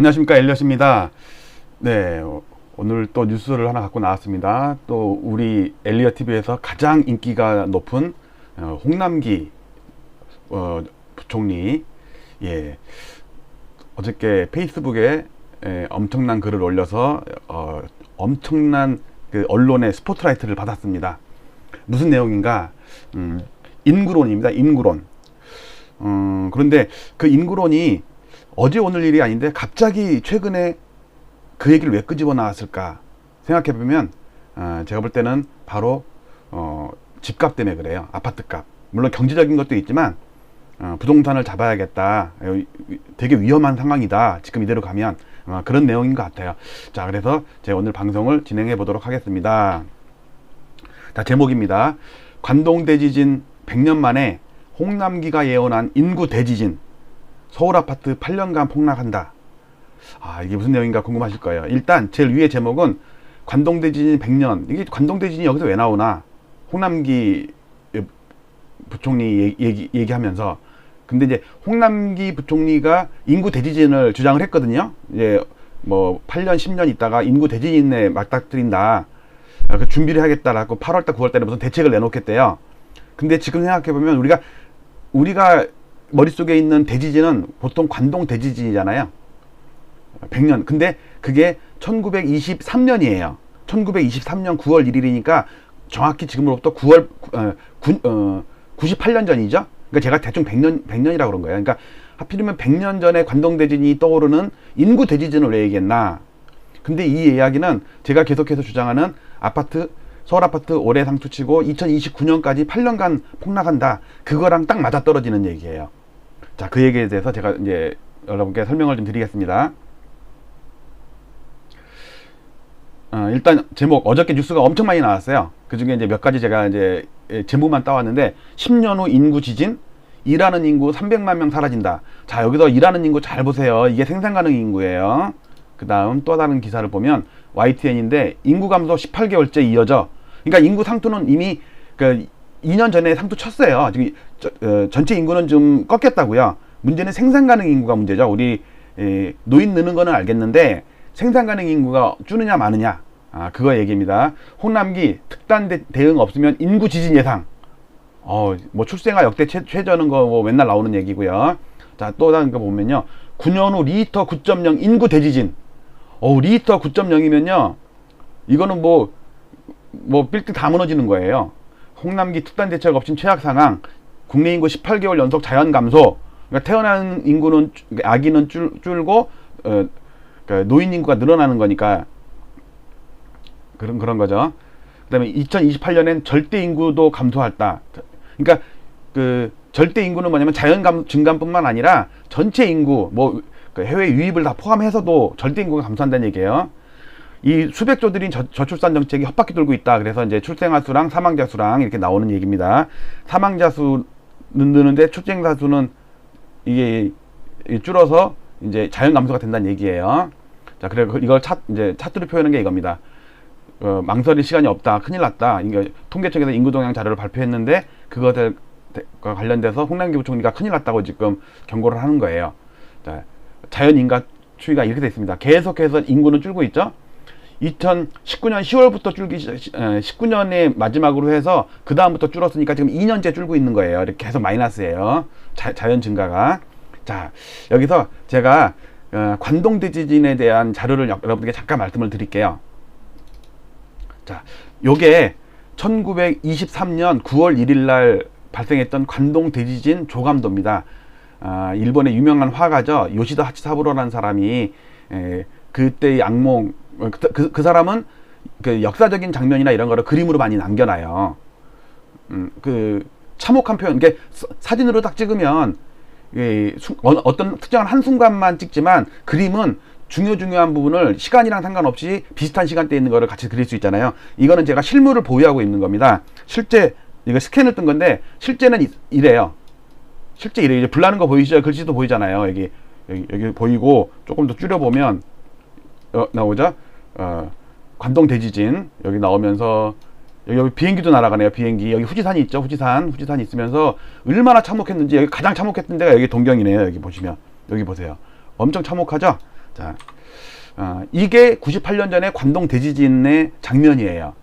안녕하십니까, 엘리엇입니다. 네, 오늘 또 뉴스를 하나 갖고 나왔습니다. 또 우리 엘리엇 TV에서 가장 인기가 높은 홍남기 부총리, 예, 어저께 페이스북에 엄청난 글을 올려서 엄청난 그 언론의 스포트라이트를 받았습니다. 무슨 내용인가? 인구론입니다. 인구론. 그런데 그 인구론이 어제 오늘 일이 아닌데 갑자기 최근에 그 얘기를 왜 끄집어 나왔을까 생각해 보면 제가 볼 때는 바로 집값 때문에 그래요. 아파트값. 물론 경제적인 것도 있지만 부동산을 잡아야겠다. 되게 위험한 상황이다. 지금 이대로 가면 그런 내용인 것 같아요. 자, 그래서 제가 오늘 방송을 진행해 보도록 하겠습니다. 자, 제목입니다. 관동 대지진 100년 만에 홍남기가 예언한 인구 대지진. 서울 아파트 8년간 폭락한다. 이게 무슨 내용인가 궁금하실 거예요. 일단 제일 위에 제목은 관동 대지진 100년. 이게 관동 대지진이 여기서 왜 나오나? 홍남기 부총리 얘기하면서. 근데 이제 홍남기 부총리가 인구 대지진을 주장을 했거든요. 이제 뭐 8년 10년 있다가 인구 대지진에 맞닥뜨린다. 그 준비를 하겠다라고 8월달 9월달에 무슨 대책을 내놓겠대요. 근데 지금 생각해 보면 우리가 머릿속에 있는 대지진은 보통 관동 대지진이잖아요. 100년. 근데 그게 1923년이에요. 1923년 9월 1일이니까 정확히 지금으로부터 98년 전이죠. 그러니까 제가 대충 100년이라고 그런 거예요. 그러니까 하필이면 100년 전에 관동 대지진이 떠오르는 인구 대지진을 왜 얘기했나. 근데 이 이야기는 제가 계속해서 주장하는 서울 아파트 올해 상투치고 2029년까지 8년간 폭락한다. 그거랑 딱 맞아떨어지는 얘기예요. 자, 그 얘기에 대해서 제가 이제 여러분께 설명을 좀 드리겠습니다. 일단 제목, 어저께 뉴스가 엄청 많이 나왔어요. 그 중에 이제 몇 가지 제가 이제 제목만 따왔는데, 10년 후 인구 지진, 일하는 인구 300만 명 사라진다. 자, 여기서 일하는 인구 잘 보세요. 이게 생산 가능 인구예요. 그 다음 또 다른 기사를 보면 YTN인데, 인구 감소 18개월째 이어져. 그러니까 인구 상투는 이미 2년 전에 상투 쳤어요. 지금 전체 인구는 좀 꺾였다고요. 문제는 생산 가능 인구가 문제죠. 우리 노인 느는 거는 알겠는데 생산 가능 인구가 줄느냐 마느냐, 그거 얘기입니다. 홍남기 특단 대응 없으면 인구 지진 예상. 뭐 출생아 역대 최저는 거 뭐 맨날 나오는 얘기고요. 자, 또 다른 거 보면요. 9년 후 리히터 9.0 인구 대지진. 리히터 9.0이면요. 이거는 뭐 빌딩 다 무너지는 거예요. 홍남기 특단 대책 없인 최악 상황. 국내 인구 18개월 연속 자연 감소. 그러니까 태어나는 인구는, 아기는 줄고 그러니까 노인 인구가 늘어나는 거니까 그런 거죠. 그다음에 2028년엔 절대 인구도 감소할다. 그러니까 그 절대 인구는 뭐냐면 자연 증감뿐만 아니라 전체 인구, 그 해외 유입을 다 포함해서도 절대 인구가 감소한다는 얘기예요. 이 수백조들인 저출산 정책이 헛바퀴 돌고 있다. 그래서 이제 출생아 수랑 사망자 수랑 이렇게 나오는 얘기입니다. 사망자 수는 느는데 출생자 수는 이게 줄어서 이제 자연 감소가 된다는 얘기예요. 자, 그래 이걸 이제 차트로 표현한 게 이겁니다. 망설일 시간이 없다. 큰일 났다. 이게 통계청에서 인구 동향 자료를 발표했는데 그것과 관련돼서 홍남기 부총리가 큰일 났다고 지금 경고를 하는 거예요. 자, 자연 인가 추이가 이렇게 되어 있습니다. 계속해서 인구는 줄고 있죠. 2019년 10월부터 19년의 마지막으로 해서 그 다음부터 줄었으니까 지금 2년째 줄고 있는 거예요. 이렇게 계속 마이너스예요. 자연 증가가. 자, 여기서 제가 관동 대지진에 대한 자료를 여러분께 잠깐 말씀을 드릴게요. 자, 요게 1923년 9월 1일 날 발생했던 관동 대지진 조감도입니다. 일본의 유명한 화가죠. 요시다 하치사부로라는 사람이 그때의 악몽, 그 사람은 그 역사적인 장면이나 이런 거를 그림으로 많이 남겨놔요. 그 참혹한 표현, 이게 사진으로 딱 찍으면 어떤 특정한 한순간만 찍지만 그림은 중요한 부분을 시간이랑 상관없이 비슷한 시간대에 있는 거를 같이 그릴 수 있잖아요. 이거는 제가 실물을 보유하고 있는 겁니다. 실제 이거 스캔을 뜬 건데 실제는 이래요. 실제 이제 불나는 거 보이시죠? 글씨도 보이잖아요. 여기 보이고 조금 더 줄여보면 나오죠? 관동 대지진 여기 나오면서 여기 비행기도 날아가네요. 비행기. 여기 후지산이 있죠. 후지산이 있으면서 얼마나 참혹했는지, 여기 가장 참혹했던 데가 여기 동경이네요. 여기 보시면 여기 보세요. 엄청 참혹하죠? 자, 이게 98년 전에 관동 대지진의 장면이에요.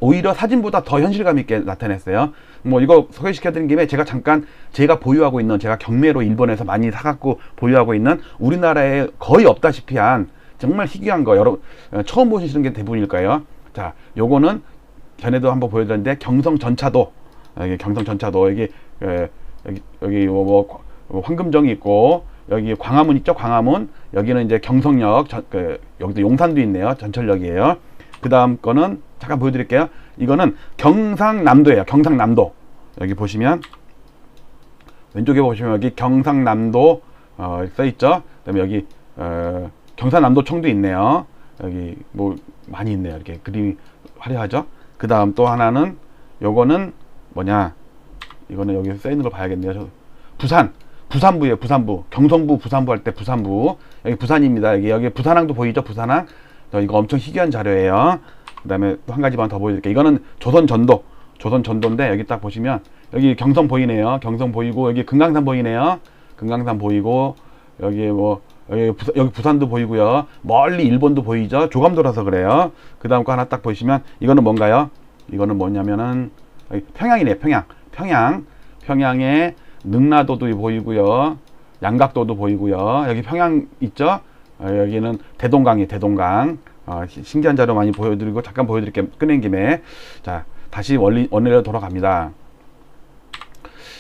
오히려 사진보다 더 현실감 있게 나타냈어요. 뭐 이거 소개시켜드린 김에 제가 잠깐 제가 보유하고 있는, 제가 경매로 일본에서 많이 사갖고 보유하고 있는 우리나라에 거의 없다시피 한 정말 희귀한 거, 여러분 처음 보시는 게 대부분일 거예요. 자, 요거는 전에도 한번 보여드렸는데 경성 전차도, 여기 경성 전차도 여기 뭐 황금정이 있고, 여기 광화문 있죠, 광화문. 여기는 이제 경성역, 여기도 용산도 있네요, 전철역이에요. 그 다음 거는 잠깐 보여드릴게요. 이거는 경상남도예요. 경상남도. 여기 보시면 왼쪽에 보시면 여기 경상남도 써있죠. 그 다음에 여기 경상남도청도 있네요. 여기 뭐 많이 있네요. 이렇게 그림이 화려하죠. 그 다음 또 하나는 요거는 뭐냐, 이거는 여기 써있는 걸 봐야겠네요. 부산부예요. 부산부. 경성부, 부산부 할 때 부산부. 여기 부산입니다. 여기 부산항도 보이죠. 부산항. 이거 엄청 희귀한 자료예요. 그 다음에 또 한 가지만 더 보여드릴게요. 이거는 조선전도인데 여기 딱 보시면 여기 경성 보이네요. 경성 보이고, 여기 금강산 보이네요. 금강산 보이고, 여기 뭐 여기 부산도 보이고요. 멀리 일본도 보이죠. 조감도라서 그래요. 그 다음 거 하나 딱 보시면 이거는 뭔가요? 이거는 뭐냐면은 여기 평양이네요. 평양에 능라도도 보이고요. 양각도도 보이고요. 여기 평양 있죠. 여기는 대동강. 신기한 자료 많이 보여드리고, 잠깐 보여드릴게요. 꺼낸 김에. 자, 다시 원래로 돌아갑니다.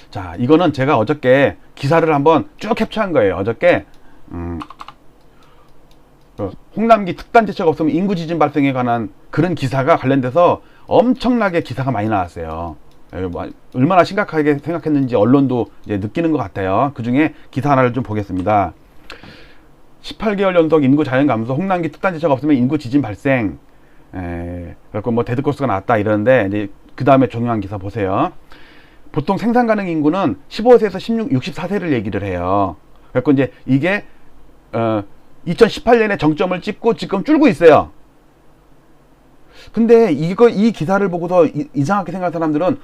자, 이거는 제가 어저께 기사를 한번 쭉 캡처한 거예요. 어저께 홍남기 특단 제체가 없으면 인구 지진 발생에 관한 그런 기사가 관련돼서 엄청나게 기사가 많이 나왔어요. 얼마나 심각하게 생각했는지 언론도 이제 느끼는 것 같아요. 그 중에 기사 하나를 좀 보겠습니다. 18개월 연속 인구 자연 감소, 홍남기 특단 제체가 없으면 인구 지진 발생. 그래서 뭐 데드코스가 나왔다 이러는데, 이제 그 다음에 중요한 기사 보세요. 보통 생산 가능 인구는 15세에서 64세를 얘기를 해요. 그래서 이제 이게 2018년에 정점을 찍고 지금 줄고 있어요. 근데 이 기사를 보고서 이상하게 생각한 사람들은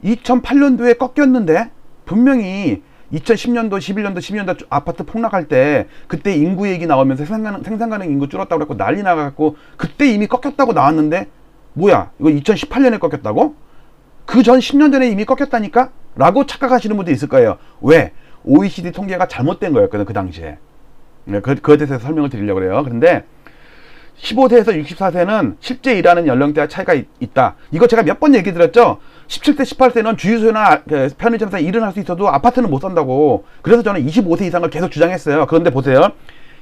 2008년도에 꺾였는데 분명히 2010년도, 11년도, 12년도 아파트 폭락할 때 그때 인구 얘기 나오면서 생산 가능 인구 줄었다고 그랬고 난리 나갖고 그때 이미 꺾였다고 나왔는데 뭐야, 이거 2018년에 꺾였다고? 그 전 10년 전에 이미 꺾였다니까? 라고 착각하시는 분도 있을 거예요. 왜? OECD 통계가 잘못된 거였거든, 그 당시에. 그거에 대해서 설명을 드리려고 그래요. 그런데 15세에서 64세는 실제 일하는 연령대와 차이가 있다. 이거 제가 몇 번 얘기 드렸죠? 17세, 18세는 주유소나 편의점에서 일을 할 수 있어도 아파트는 못 산다고. 그래서 저는 25세 이상을 계속 주장했어요. 그런데 보세요.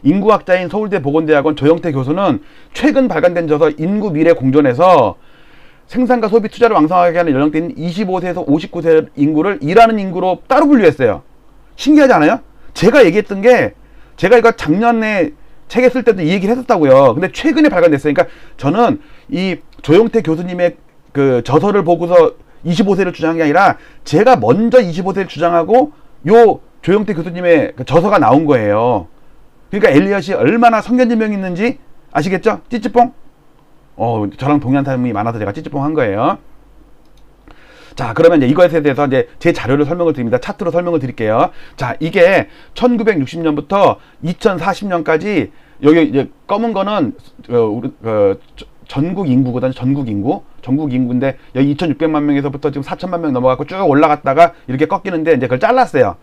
인구학자인 서울대 보건대학원 조영태 교수는 최근 발간된 저서 인구 미래 공존에서 생산과 소비 투자를 왕성하게 하는 연령대인 25세에서 59세 인구를 일하는 인구로 따로 분류했어요. 신기하지 않아요? 제가 얘기했던 게, 제가 이거 작년에 책에 쓸 때도 이 얘기를 했었다고요. 근데 최근에 발간됐어요. 그러니까 저는 이 조영태 교수님의 그 저서를 보고서 25세를 주장한 게 아니라 제가 먼저 25세를 주장하고 요 조영태 교수님의 그 저서가 나온 거예요. 그러니까 엘리엇이 얼마나 성견지명이 있는지 아시겠죠? 찌찌뽕? 저랑 동의한 사람이 많아서 제가 찌찌뽕 한 거예요. 자, 그러면 이제 이것에 대해서 이제 제 자료를 설명을 드립니다. 차트로 설명을 드릴게요. 자, 이게 1960년부터 2040년까지 여기 이제 검은 거는 전국 인구거든요. 전국 인구인데 여기 2,600만 명에서부터 지금 4,000만 명 넘어가고 쭉 올라갔다가 이렇게 꺾이는데 이제 그걸 잘랐어요.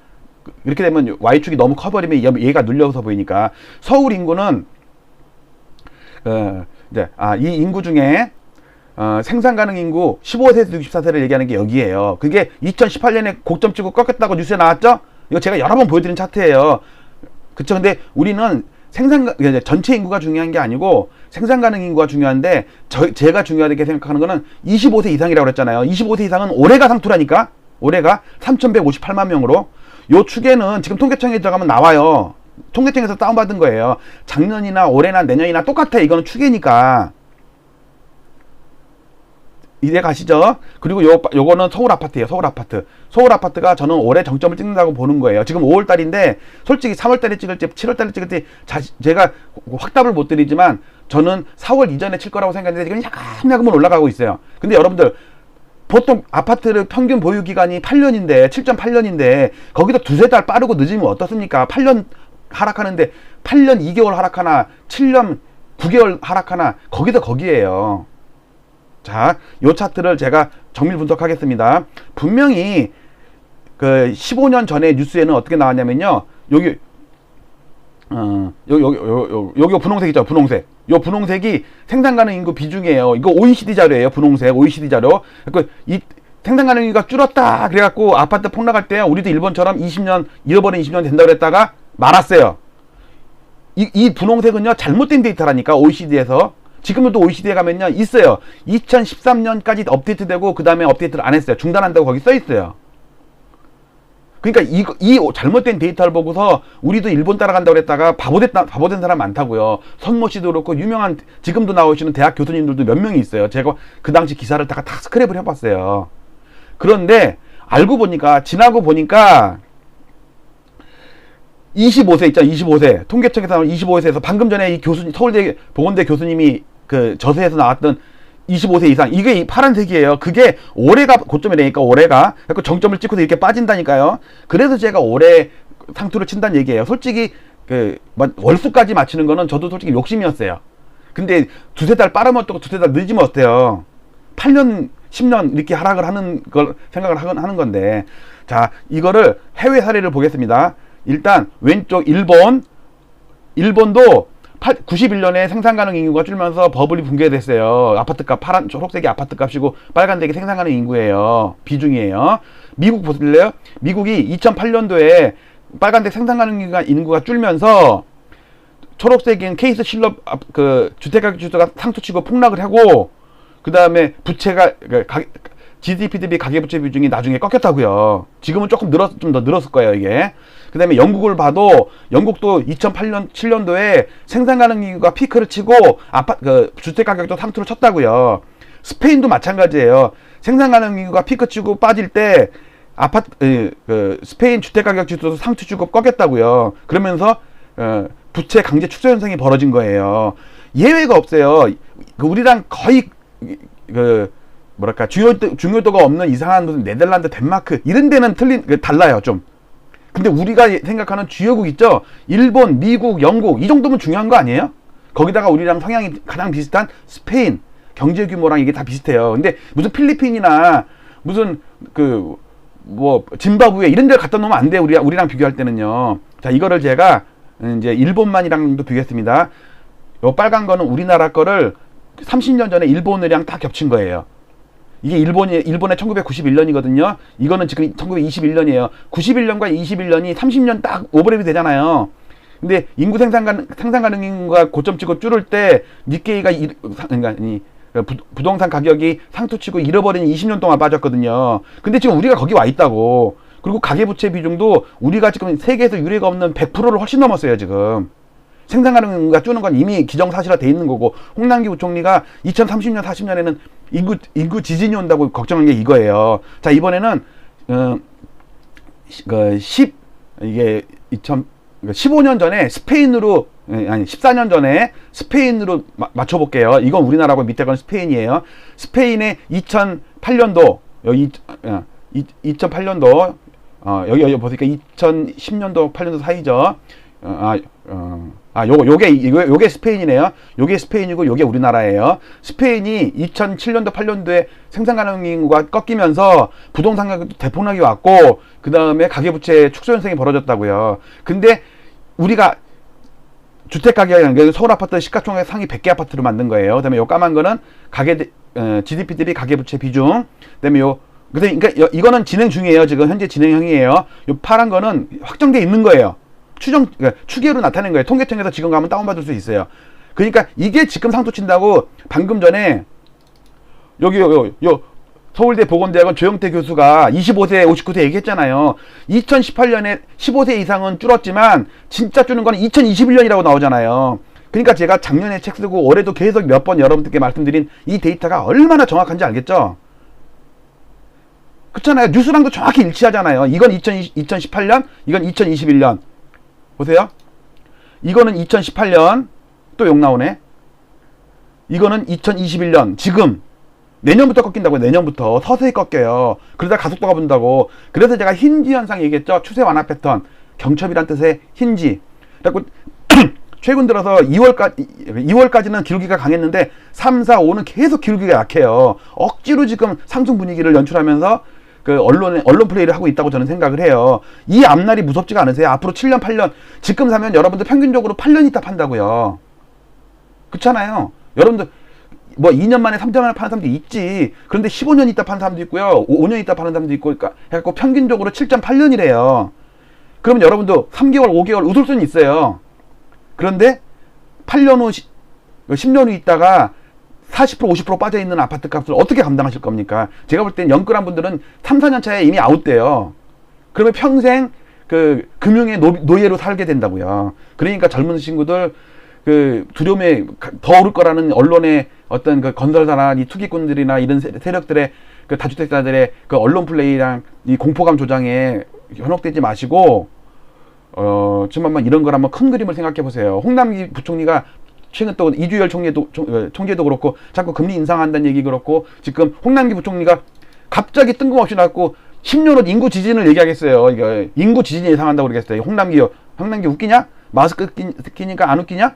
이렇게 되면 Y축이 너무 커버리면 얘가 눌려서 보이니까 서울 인구는 이 인구 중에 생산 가능 인구 15세에서 64세를 얘기하는 게 여기에요. 그게 2018년에 고점 찍고 꺾였다고 뉴스에 나왔죠? 이거 제가 여러 번 보여드린 차트예요. 그쵸? 근데 우리는 전체 인구가 중요한 게 아니고 생산 가능 인구가 중요한데, 제가 중요하게 생각하는 거는 25세 이상이라고 그랬잖아요. 25세 이상은 올해가 상투라니까? 올해가 3,158만 명으로. 요 축에는 지금 통계청에 들어가면 나와요. 통계청에서 다운받은 거예요. 작년이나 올해나 내년이나 똑같아. 이거는 추계니까. 이해 가시죠? 그리고 요거는 서울 아파트예요. 서울 아파트. 서울 아파트가 저는 올해 정점을 찍는다고 보는 거예요. 지금 5월달인데 솔직히 3월달에 찍을지 7월달에 찍을지 제가 확답을 못 드리지만 저는 4월 이전에 칠 거라고 생각했는데 지금 약간은 올라가고 있어요. 근데 여러분들 보통 아파트를 평균 보유 기간이 8년인데 7.8년인데 거기다 두세 달 빠르고 늦으면 어떻습니까? 8년 하락하는데 8년 2개월 하락하나 7년 9개월 하락하나 거기도 거기에요. 자, 요 차트를 제가 정밀 분석하겠습니다. 분명히 그 15년 전에 뉴스에는 어떻게 나왔냐면요. 여기 여기 분홍색 있죠, 분홍색. 요 분홍색이 생산 가능 인구 비중이에요. 이거 OECD 자료예요, 분홍색. OECD 자료. 그러니까 이 생산 가능 인구가 줄었다 그래갖고 아파트 폭락할 때 우리도 일본처럼 20년 잃어버린 20년 된다고 그랬다가 말았어요. 이 분홍색은요 잘못된 데이터라니까. OECD에서 지금도 OECD에 가면요 있어요. 2013년까지 업데이트되고 그 다음에 업데이트를 안 했어요. 중단한다고 거기 써 있어요. 그러니까 이 잘못된 데이터를 보고서 우리도 일본 따라간다고 그랬다가 바보된 사람 많다고요. 선모 씨도 그렇고 유명한 지금도 나오시는 대학 교수님들도 몇 명이 있어요. 제가 그 당시 기사를 다 스크랩을 해봤어요. 그런데 알고 보니까 지나고 보니까 25세 있잖아. 25세 통계청에서 나온 25세에서 방금 전에 이 교수님 서울대 보건대 교수님이 그 저서에서 나왔던 25세 이상 이게 파란색이에요. 그게 올해가 고점이라니까. 올해가 그러니까 정점을 찍고서 이렇게 빠진다니까요. 그래서 제가 올해 상투를 친다는 얘기예요. 솔직히 그 월수까지 맞추는 거는 저도 솔직히 욕심이었어요. 근데 두세 달 빠르면 어떡고 두세 달 늦으면 어때요. 8년 10년 이렇게 하락을 하는 걸 생각을 하는 건데, 자 이거를 해외 사례를 보겠습니다. 일단 왼쪽 일본도 91년에 생산 가능 인구가 줄면서 버블이 붕괴됐어요. 아파트값 초록색이 아파트값이고 빨간색이 생산 가능 인구예요. 비중이에요. 미국 보실래요? 미국이 2008년도에 빨간색 생산 가능 인구가 줄면서 초록색인 케이스 실업 그 주택가격 지수가 상투치고 폭락을 하고 그 다음에 부채가 GDP 대비 가계부채 비중이 나중에 꺾였다고요. 지금은 조금 좀 더 늘었을 거예요, 이게. 그 다음에 영국을 봐도 영국도 2008년 7년도에 생산 가능 인구가 피크를 치고 주택 가격도 상투를 쳤다고요. 스페인도 마찬가지예요. 생산 가능 인구가 피크 치고 빠질 때 스페인 주택 가격 지수도 상투 치고 꺾였다고요. 그러면서 부채 강제 축소 현상이 벌어진 거예요. 예외가 없어요. 우리랑 거의 뭐랄까 중요도가 없는 이상한 무슨 네덜란드, 덴마크 이런 데는 달라요 좀. 근데 우리가 생각하는 주요국 있죠? 일본, 미국, 영국 이 정도면 중요한 거 아니에요? 거기다가 우리랑 성향이 가장 비슷한 스페인 경제 규모랑 이게 다 비슷해요. 근데 무슨 필리핀이나 무슨 짐바브웨 이런 데 갖다 놓으면 안 돼요. 우리랑 비교할 때는요. 자 이거를 제가 이제 일본만이랑도 비교했습니다. 요 빨간 거는 우리나라 거를 30년 전에 일본이랑 다 겹친 거예요. 이게 일본의 1991년이거든요. 이거는 지금 1921년이에요. 91년과 21년이 30년 딱 오버랩이 되잖아요. 근데 인구 생산 가능 인구가 고점 찍고 줄을 때 니케이가 그러니까 부동산 가격이 상투치고 잃어버린 20년 동안 빠졌거든요. 근데 지금 우리가 거기 와 있다고. 그리고 가계부채 비중도 우리가 지금 세계에서 유례가 없는 100%를 훨씬 넘었어요, 지금. 생산 가능 인구가 줄는 건 이미 기정사실화 돼 있는 거고, 홍남기 부총리가 2030년 40년에는 인구 지진이 온다고 걱정한 게 이거예요. 자 이번에는 이게 15년 전에 스페인으로 14년 전에 스페인으로 맞춰볼게요. 이건 우리나라고 밑에 건 스페인이에요. 스페인의 2008년도 여기 2008년도 여기 보니까 2010년도 8년도 사이죠. 요게 스페인이네요. 요게 스페인이고 요게 우리나라예요. 스페인이 2007년도 8년도에 생산 가능 인구가 꺾이면서 부동산 가격도 대폭락이 왔고 그 다음에 가계부채 축소 현상이 벌어졌다고요. 근데 우리가 주택 가격이 서울 아파트 시가총액 상위 100개 아파트로 만든 거예요. 그다음에 요 까만 거는 GDP 대비 가계부채 비중. 그다음에 그러니까 이거는 진행 중이에요. 지금 현재 진행형이에요. 요 파란 거는 확정돼 있는 거예요. 추계로 나타낸 거예요. 통계청에서 지금 가면 다운받을 수 있어요. 그러니까 이게 지금 상투 친다고 방금 전에 서울대 보건대학원 조영태 교수가 25세, 59세 얘기했잖아요. 2018년에 15세 이상은 줄었지만 진짜 줄는 건 2021년이라고 나오잖아요. 그러니까 제가 작년에 책 쓰고 올해도 계속 몇 번 여러분들께 말씀드린 이 데이터가 얼마나 정확한지 알겠죠? 그렇잖아요. 뉴스랑도 정확히 일치하잖아요. 이건 2018년, 이건 2021년. 보세요. 이거는 2018년 또 욕 나오네. 이거는 2021년 지금 내년부터 꺾인다고요. 내년부터 서서히 꺾여요. 그러다 가속도가 붙는다고. 그래서 제가 힌지 현상 얘기했죠. 추세 완화 패턴. 경첩이란 뜻의 힌지. 그래갖고 최근 들어서 2월까지는 기울기가 강했는데 3, 4, 5는 계속 기울기가 약해요. 억지로 지금 상승 분위기를 연출하면서 그 언론 플레이를 하고 있다고 저는 생각을 해요. 이 앞날이 무섭지가 않으세요? 앞으로 7년, 8년, 지금 사면 여러분들 평균적으로 8년 있다 판다고요. 그렇잖아요. 여러분들 뭐 2년 만에 3년 만에 파는 사람도 있지. 그런데 15년 있다 파는 사람도 있고요. 5년 있다 파는 사람도 있고, 그러니까 해갖고 평균적으로 7.8년이래요. 그러면 여러분도 3개월, 5개월 웃을 수는 있어요. 그런데 8년 후, 10년 후 있다가 40%, 50% 빠져있는 아파트 값을 어떻게 감당하실 겁니까? 제가 볼 땐 영끌한 분들은 3, 4년 차에 이미 아웃돼요. 그러면 평생 그 금융의 노예로 살게 된다고요. 그러니까 젊은 친구들 그 두려움에 더 오를 거라는 언론의 어떤 그 건설사나 이 투기꾼들이나 이런 세력들의 그 다주택자들의 그 언론 플레이랑 이 공포감 조장에 현혹되지 마시고 지금 한번 이런 걸 한번 큰 그림을 생각해 보세요. 홍남기 부총리가 최근 또 이주열 총재도 그렇고 자꾸 금리 인상한다는 얘기 그렇고 지금 홍남기 부총리가 갑자기 뜬금없이 나왔고 10년 후 인구 지진을 얘기하겠어요. 이거 인구 지진 예상한다고 그러겠어요. 홍남기 웃기냐? 마스크 끼니까 안 웃기냐?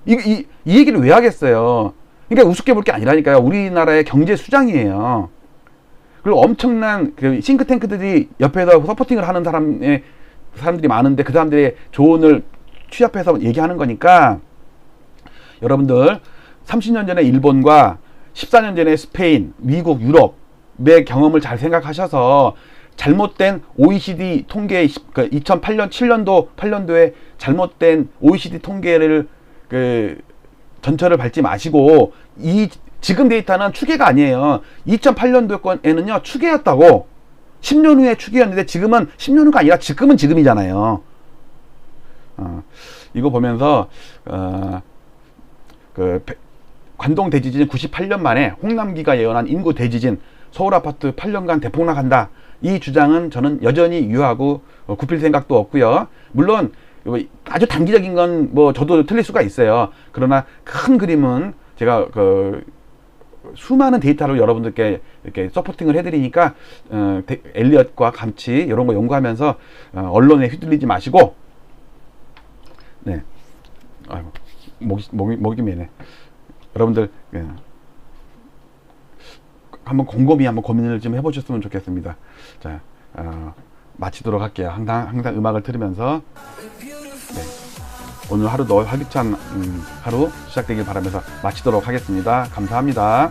이 얘기를 왜 하겠어요? 그러니까 우습게 볼 게 아니라니까요. 우리나라의 경제 수장이에요. 그리고 엄청난 그 싱크탱크들이 옆에서 서포팅을 하는 사람들이 많은데 그 사람들의 조언을 취합해서 얘기하는 거니까 여러분들 30년 전에 일본과 14년 전에 스페인, 미국, 유럽의 경험을 잘 생각하셔서 잘못된 OECD 통계 2008년 7년도 8년도에 잘못된 OECD 통계를 그 전철을 밟지 마시고 이 지금 데이터는 추계가 아니에요. 2008년도에는요 추계였다고 10년 후에 추계였는데 지금은 10년 후가 아니라 지금은 지금이잖아요. 이거 보면서 그 관동 대지진 98년 만에 홍남기가 예언한 인구 대지진 서울 아파트 8년간 대폭락한다. 이 주장은 저는 여전히 유효하고 굽힐 생각도 없고요. 물론 아주 단기적인 건 뭐 저도 틀릴 수가 있어요. 그러나 큰 그림은 제가 그 수많은 데이터를 여러분들께 이렇게 서포팅을 해드리니까 엘리엇과 같이 이런 거 연구하면서 언론에 휘둘리지 마시고 네. 아이고 목이 메네. 여러분들 한번 곰곰이 한번 고민을 좀 해보셨으면 좋겠습니다. 자 마치도록 할게요. 항상 음악을 들으면서 네. 오늘 하루도 활기찬 하루 시작되길 바라면서 마치도록 하겠습니다. 감사합니다.